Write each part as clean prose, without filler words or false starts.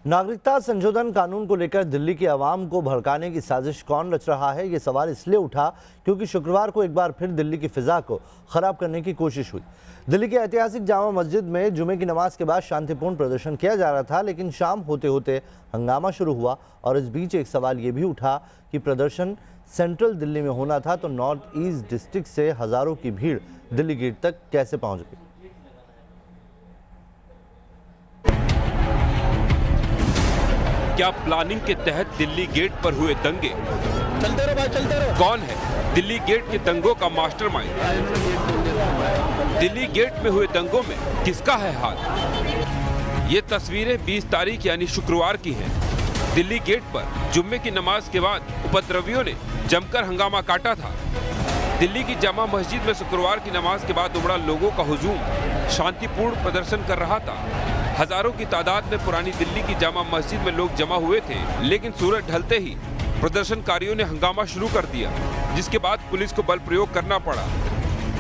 नागरिकता संशोधन कानून को लेकर दिल्ली की आवाम को भड़काने की साजिश कौन रच रहा है, ये सवाल इसलिए उठा क्योंकि शुक्रवार को एक बार फिर दिल्ली की फिजा को खराब करने की कोशिश हुई। दिल्ली के ऐतिहासिक जामा मस्जिद में जुमे की नमाज के बाद शांतिपूर्ण प्रदर्शन किया जा रहा था, लेकिन शाम होते होते हंगामा शुरू हुआ और इस बीच एक सवाल ये भी उठा कि प्रदर्शन सेंट्रल दिल्ली में होना था तो नॉर्थ ईस्ट डिस्ट्रिक्ट से हजारों की भीड़ दिल्ली गेट तक कैसे पहुंच गई। क्या प्लानिंग के तहत दिल्ली गेट पर हुए दंगे? चलते रहो। कौन है दिल्ली गेट के दंगों का मास्टरमाइंड? दिल्ली गेट में हुए दंगों में किसका है हाथ? ये तस्वीरें 20 तारीख यानी शुक्रवार की हैं। दिल्ली गेट पर जुम्मे की नमाज के बाद उपद्रवियों ने जमकर हंगामा काटा था। दिल्ली की जामा मस्जिद में शुक्रवार की नमाज के बाद उमड़ा लोगों का हुजूम शांतिपूर्ण प्रदर्शन कर रहा था। हजारों की तादाद में पुरानी दिल्ली की जामा मस्जिद में लोग जमा हुए थे, लेकिन सूरज ढलते ही प्रदर्शनकारियों ने हंगामा शुरू कर दिया, जिसके बाद पुलिस को बल प्रयोग करना पड़ा।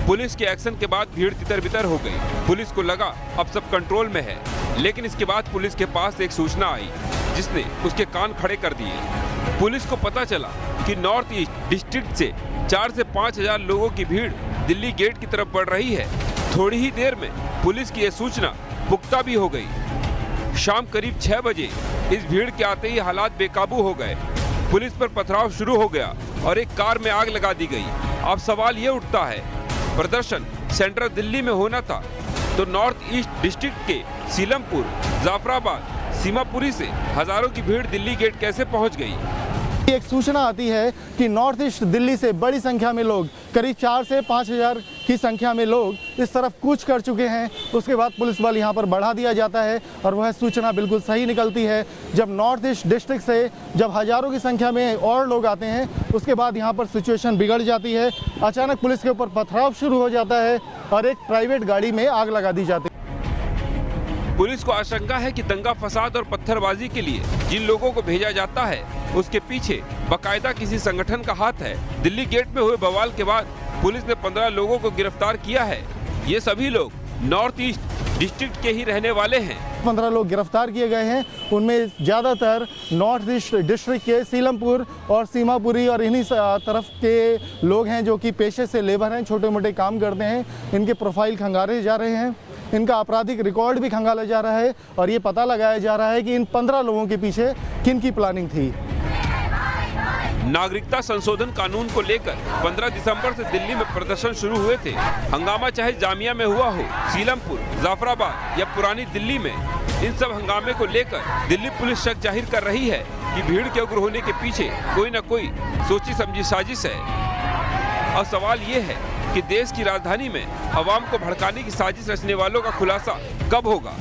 पुलिस के एक्शन के बाद भीड़ तितर-बितर हो गई। पुलिस को लगा अब सब कंट्रोल में है, लेकिन इसके बाद पुलिस के पास एक सूचना आई जिसने उसके कान खड़े कर दिए। पुलिस को पता चला कि नॉर्थ ईस्ट डिस्ट्रिक्ट से 4 से 5 हजार लोगों की भीड़ दिल्ली गेट की तरफ बढ़ रही है। थोड़ी ही देर में पुलिस की यह सूचना पुख्ता भी हो गई। शाम करीब 6 बजे इस भीड़ के आते ही हालात बेकाबू हो गए। पुलिस पर पथराव शुरू हो गया और एक कार में आग लगा दी गई। अब सवाल ये उठता है, प्रदर्शन सेंट्रल दिल्ली में होना था तो नॉर्थ ईस्ट डिस्ट्रिक्ट के सीलमपुर, जाफराबाद, सीमापुरी से हजारों की भीड़ दिल्ली गेट कैसे पहुंच गई? एक सूचना आती है कि नॉर्थ ईस्ट दिल्ली से बड़ी संख्या में लोग, करीब 4 से 5 हजार की संख्या में लोग इस तरफ कूच कर चुके हैं। उसके बाद पुलिस बल यहां पर बढ़ा दिया जाता है और वह सूचना बिल्कुल सही निकलती है। जब नॉर्थ ईस्ट डिस्ट्रिक्ट से जब हजारों की संख्या में और लोग आते हैं, उसके बाद यहां पर सिचुएशन बिगड़ जाती है। अचानक पुलिस के ऊपर पथराव शुरू हो जाता है और एक प्राइवेट गाड़ी में आग लगा दी जाती है। पुलिस को आशंका है कि दंगा फसाद और पत्थरबाजी के लिए जिन लोगों को भेजा जाता है उसके पीछे बाकायदा किसी संगठन का हाथ है। दिल्ली गेट में हुए बवाल के बाद पुलिस ने 15 लोगों को गिरफ्तार किया है। ये सभी लोग नॉर्थ ईस्ट डिस्ट्रिक्ट के ही रहने वाले हैं। 15 लोग गिरफ्तार किए गए हैं। उनमें ज़्यादातर नॉर्थ ईस्ट डिस्ट्रिक्ट के सीलमपुर और सीमापुरी और इन्हीं तरफ के लोग हैं जो कि पेशे से लेबर हैं, छोटे मोटे काम करते हैं। इनके प्रोफाइल खंगाले जा रहे हैं, इनका आपराधिक रिकॉर्ड भी खंगाला जा रहा है और ये पता लगाया जा रहा है कि इन 15 लोगों के पीछे किन की प्लानिंग थी। नागरिकता संशोधन कानून को लेकर 15 दिसंबर से दिल्ली में प्रदर्शन शुरू हुए थे। हंगामा चाहे जामिया में हुआ हो, सीलमपुर, जाफराबाद या पुरानी दिल्ली में, इन सब हंगामे को लेकर दिल्ली पुलिस शक जाहिर कर रही है कि भीड़ के उग्र होने के पीछे कोई न कोई सोची समझी साजिश है। और सवाल ये है कि देश की राजधानी में अवाम को भड़काने की साजिश रचने वालों का खुलासा कब होगा?